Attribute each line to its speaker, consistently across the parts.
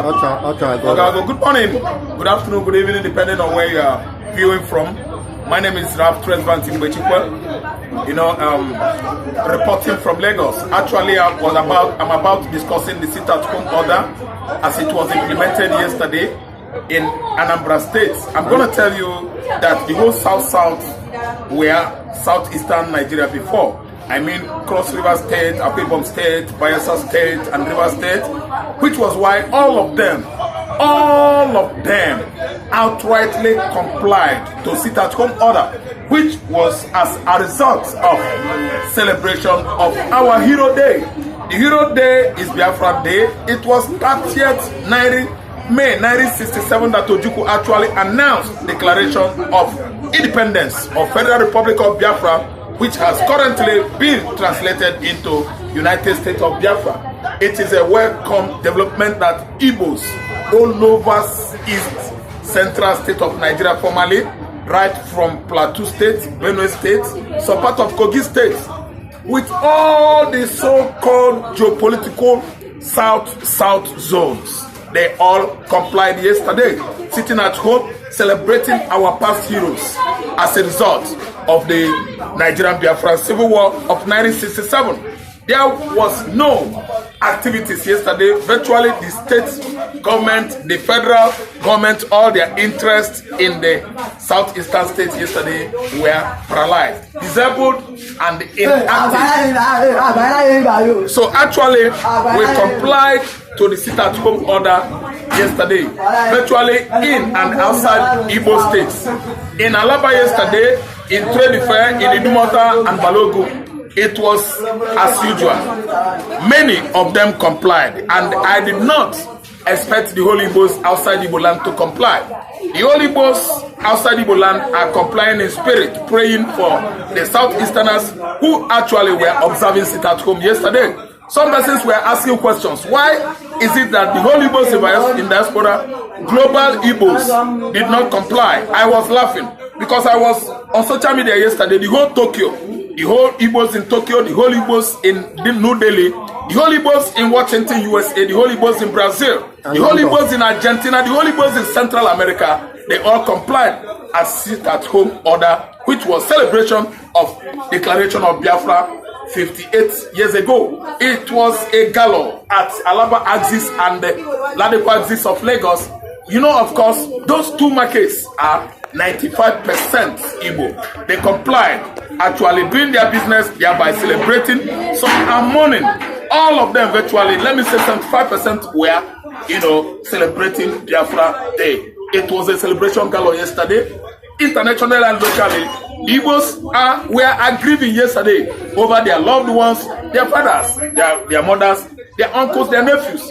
Speaker 1: start.
Speaker 2: Okay, good morning, good afternoon, good evening, depending on where you are viewing from. My name is Raf Tresvant reporting from Lagos. Actually, I'm about discussing the sit-at-home order as it was implemented yesterday in Anambra State. I'm going to tell you that the whole South were southeastern Nigeria before. I mean, Cross River State, IPOB State, Bayelsa State, and River State, which was why all of them outrightly complied to sit-at-home order, which was as a result of celebration of our Hero Day. The Hero Day is Biafra Day. It was 30th May 1967 that Ojukwu actually announced declaration of independence of Federal Republic of Biafra, which has currently been translated into United States of Biafra. It is a welcome development that Igbos all over East Central State of Nigeria formerly, right from Plateau State, Benue State, some part of Kogi State, with all the so-called geopolitical South zones. They all complied yesterday, sitting at home, celebrating our past heroes as a result of the Nigerian Biafran Civil War of 1967. There was no activities yesterday. Virtually the state government, the federal government, all their interests in the southeastern states yesterday were paralyzed, disabled, and inactive. So actually, we complied to the sit-at-home order yesterday, virtually in and outside Igbo states. In Alaba yesterday, in Trade Fair, in Idumota and Balogu, it was as usual. Many of them complied, and I did not expect the whole Igbos outside Igbo land to comply. The whole Igbos outside Igbo land are complying in spirit, praying for the Southeasterners who actually were observing sit-at-home yesterday. Some persons were asking questions. Why is it that the whole Igbos in diaspora, global Igbos, did not comply? I was laughing because I was on social media yesterday. The whole Tokyo, the whole Igbos in Tokyo, the whole Igbos in New Delhi, the whole Igbos in Washington, USA, the whole Igbos in Brazil, the whole Igbos in Argentina, the whole Igbos in Central America, they all complied as sit-at-home order, which was celebration of Declaration of Biafra 58 years ago. It was a gala at Alaba axis and the Ladepo axis of Lagos. You know, of course, those two markets are 95% Igbo. They complied, actually doing their business, thereby celebrating. Some are mourning. All of them virtually, let me say 75% were, celebrating Biafra Day. It was a celebration gala yesterday, internationally and locally. The Igbos were grieving yesterday over their loved ones, their fathers, their mothers, their uncles, their nephews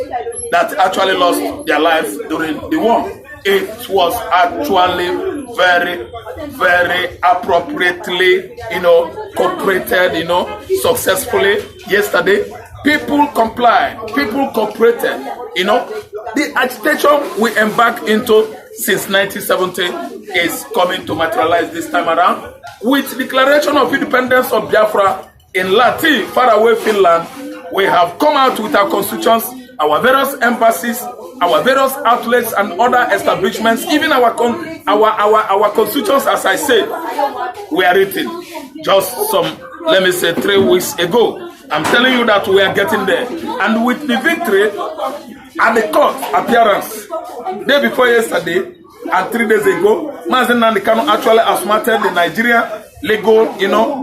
Speaker 2: that actually lost their lives during the war. It was actually very, very appropriately, cooperated, successfully yesterday. People complied, people cooperated, The agitation we embarked into since 1970 is coming to materialize this time around with declaration of independence of Biafra in Lati, faraway Finland. We have come out with our constitutions, our various embassies, our various outlets and other establishments, even our constitutions, as I said, were written just some, 3 weeks ago. I'm telling you that we are getting there. And with the victory at the court appearance, day before yesterday and 3 days ago, Mazen Nandekano actually asserted the Nigerian legal,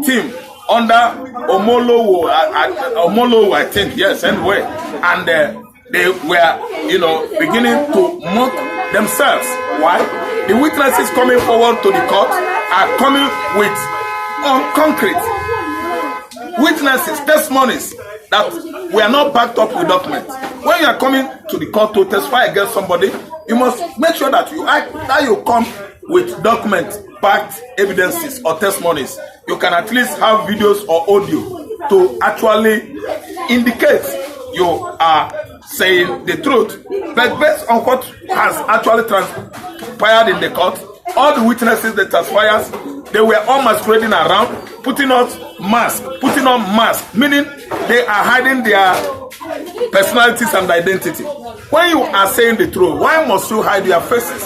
Speaker 2: team under Omolowo, I think, yes, anyway. And they were, beginning to mock themselves. Why? The witnesses coming forward to the court are coming with concrete witnesses, testimonies that we are not backed up with documents. When you are coming to the court to testify against somebody, you must make sure that you come with document-backed evidences or testimonies. You can at least have videos or audio to actually indicate you are saying the truth. But based on what has actually transpired in the court, all the witnesses that testifiers, they were all masquerading around, putting on masks, meaning they are hiding their personalities and identity. When you are saying the truth, why must you hide your faces?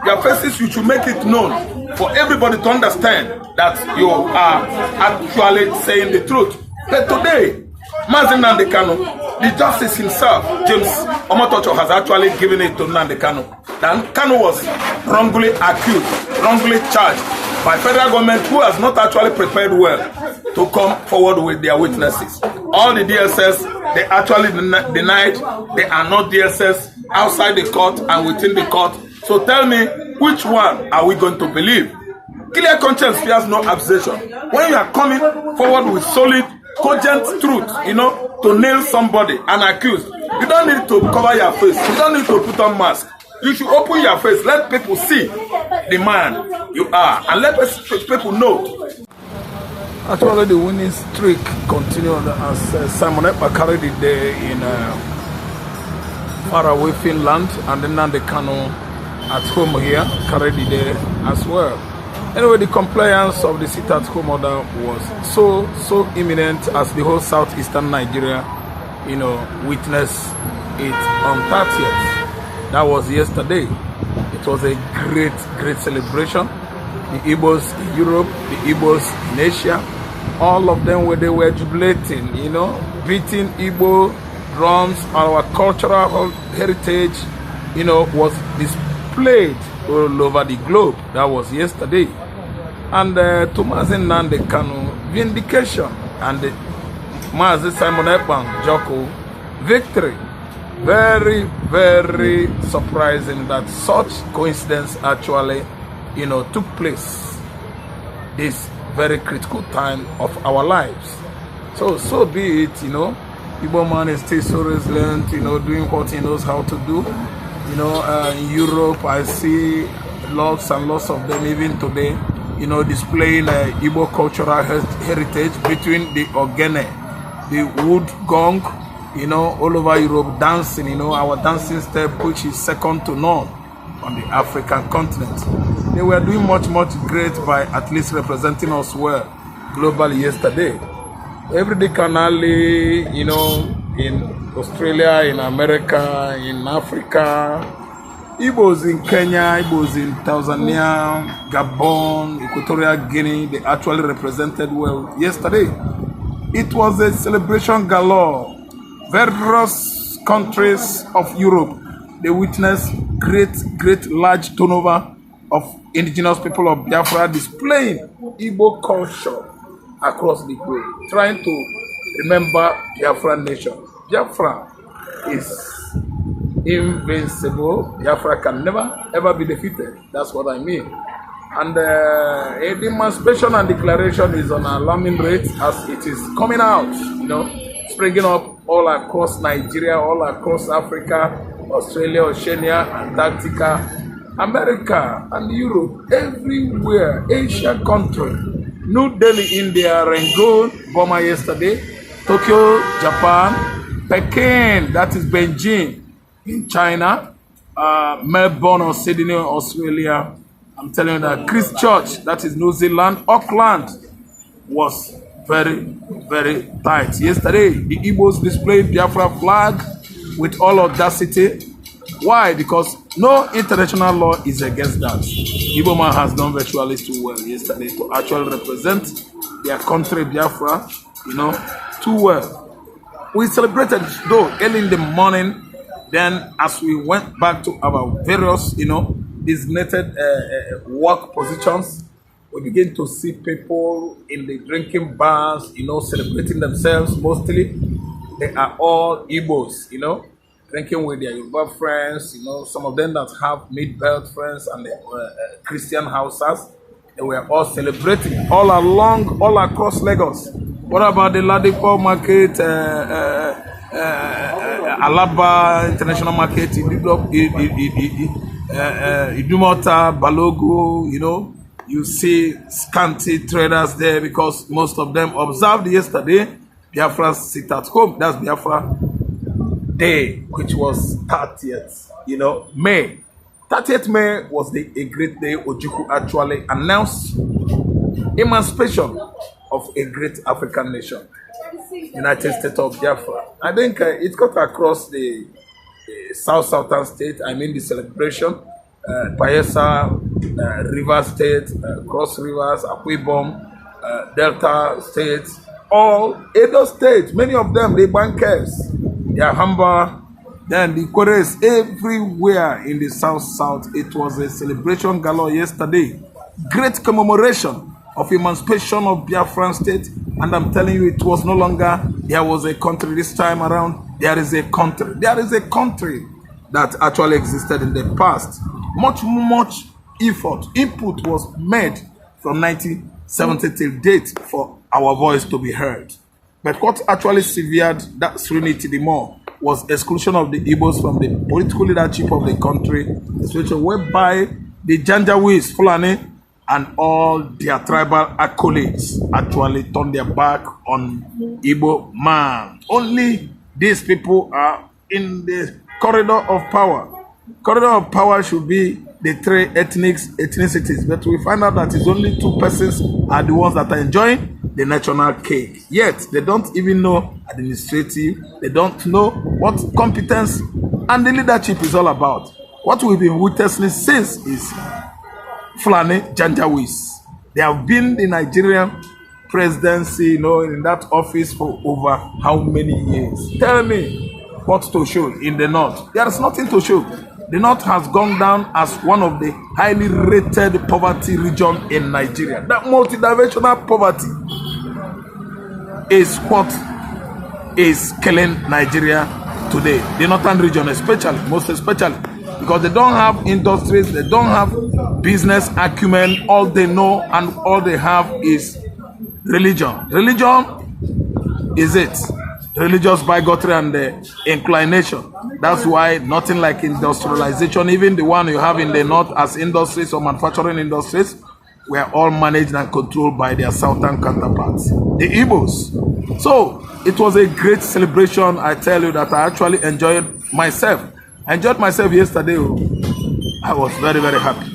Speaker 2: Your faces, you should make it known for everybody to understand that you are actually saying the truth. But today, Mazi Nnamdi Kanu, the justice himself, James Omotocho, has actually given it to Nnamdi Kanu. Then Kanu was wrongly accused, wrongly charged by federal government, who has not actually prepared well to come forward with their witnesses. All the DSS, they actually denied they are not DSS outside the court and within the court. So tell me, which one are we going to believe? Clear conscience fears no accusation. When you are coming forward with solid, cogent truth, you know, to nail somebody and accuse, you don't need to cover your face. You don't need to put on mask. You should open your face. Let people see the man you are, and let people know. Actually, the winning streak continued as Simon Ekpa carried the day in faraway Finland, and then Nnamdi Kanu at home here carried the day as well. Anyway, the compliance of the sit-at-home order was so imminent as the whole southeastern Nigeria, you know, witnessed it on 30th. That was yesterday. It was a great celebration. The Igbos in Europe, the Igbos in Asia, all of them they were jubilating, you know, beating Igbo drums. Our cultural heritage, you know, was displayed all over the globe. That was yesterday. And to Mazi Nnamdi Kanu, vindication, and Mazi Simon Ekpa Joko, victory. Very surprising that such coincidence actually, you know, took place this very critical time of our lives. So be it, you know. Igbo man is still so resilient, you know, doing what he knows how to do. You know, in Europe, I see lots and lots of them even today, you know, displaying Igbo cultural heritage between the ogene, the wood gong, you know, all over Europe, dancing, you know, our dancing step, which is second to none on the African continent. They were doing much great by at least representing us well globally yesterday. Every day canali, you know, in Australia, in America, in Africa, Igbos in Kenya, Igbos in Tanzania, Gabon, Equatorial Guinea, they actually represented well yesterday. It was a celebration galore. Various countries of Europe, they witnessed great large turnover of indigenous people of Biafra displaying Igbo culture across the globe, trying to remember Biafra nation. Biafra is invincible. Biafra can never ever be defeated. That's what I mean. And a demonstration and declaration is on an alarming rate as it is coming out, you know, springing up all across Nigeria, all across Africa, Australia, Oceania, Antarctica, America, and Europe, everywhere, Asia country, New Delhi, India, Rangoon, Burma yesterday, Tokyo, Japan, Peking, that is Beijing in China, Melbourne or Sydney, Australia. I'm telling you that Christchurch, that is New Zealand, Auckland was very tight. Yesterday, the Igbos displayed Biafra flag with all audacity. Why? Because no international law is against that. Igbo man has done virtually too well yesterday to actually represent their country, Biafra, you know, too well. We celebrated though early in the morning. Then, as we went back to our various, you know, designated work positions, we begin to see people in the drinking bars, you know, celebrating themselves. Mostly, they are all Igbos, you know, drinking with their Yoruba friends, you know, some of them that have mid-belt friends and Christian houses. They were all celebrating all along, all across Lagos. What about the Ladipo market, Alaba International Market, Idumota, Balogo, you know? You see scanty traders there because most of them observed yesterday Biafra sit at home. That's Biafra Day, which was 30th, you know, May. 30th May was a great day. Ojukwu actually announced emancipation of a great African nation. United States of Biafra. I think it cut across the southern state. I mean the celebration, Bayelsa, River State, Cross Rivers, Akwa Delta states, all Edo states, many of them, the bankers, the Ahamba, then the Kores, everywhere in the south. It was a celebration galore yesterday. Great commemoration of emancipation of Biafran state. And I'm telling you, it was no longer there was a country this time around. There is a country. There is a country that actually existed in the past. Much effort, input was made from 1970 till date for our voice to be heard. But what actually severed that serenity the more was exclusion of the Igbos from the political leadership of the country, especially whereby the Janjaweeds, Fulani, and all their tribal accolades actually turned their back on Igbo man. Only these people are in the corridor of power. Corridor of power should be the three ethnicities, but we find out that it's only two persons are the ones that are enjoying the national cake. Yet they don't even know administrative, they don't know what competence and the leadership is all about. What we've been witnessing since is Fulani Janjaweeds. They have been the Nigerian presidency, in that office for over how many years? Tell me what to show in the north. There is nothing to show. The north has gone down as one of the highly rated poverty region in Nigeria. That multidimensional poverty is what is killing Nigeria today. The northern region most especially, because they don't have industries, they don't have business acumen. All they know and all they have is religion. Religion is it. Religious bigotry and inclination. That's why nothing like industrialization, even the one you have in the north as industries or manufacturing industries, were all managed and controlled by their southern counterparts, the Igbos. So it was a great celebration. I tell you that I actually enjoyed myself. I enjoyed myself yesterday. I was very, very happy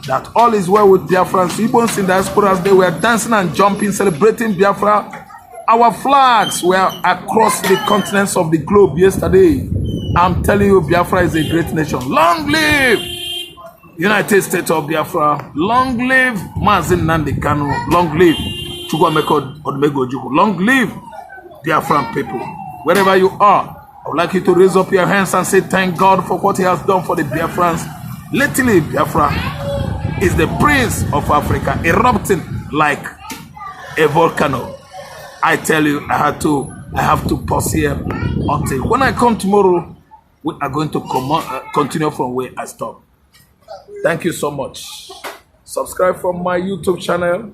Speaker 2: that all is well with Biafrans. Igbos in diasporas, they were dancing and jumping, celebrating Biafra. Our flags were across the continents of the globe yesterday. I'm telling you, Biafra is a great nation. Long live United States of Biafra. Long live Mazin Nnamdi Kanu. Long live Chukwuemeka Odumegwu. Long live Biafran people. Wherever you are, I would like you to raise up your hands and say thank God for what he has done for the Biafrans. Lately, Biafra is the prince of Africa, erupting like a volcano. I tell you, I have to pause here until when I come tomorrow, we are going to continue from where I stopped. Thank you so much. Subscribe from my YouTube channel,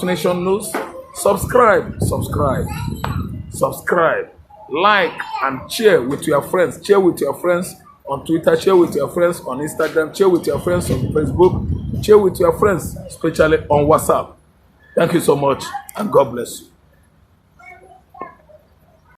Speaker 2: .Nation News. Subscribe, like and share with your friends. Share with your friends on Twitter, share with your friends on Instagram, share with your friends on Facebook, share with your friends, especially on WhatsApp. Thank you so much and God bless you.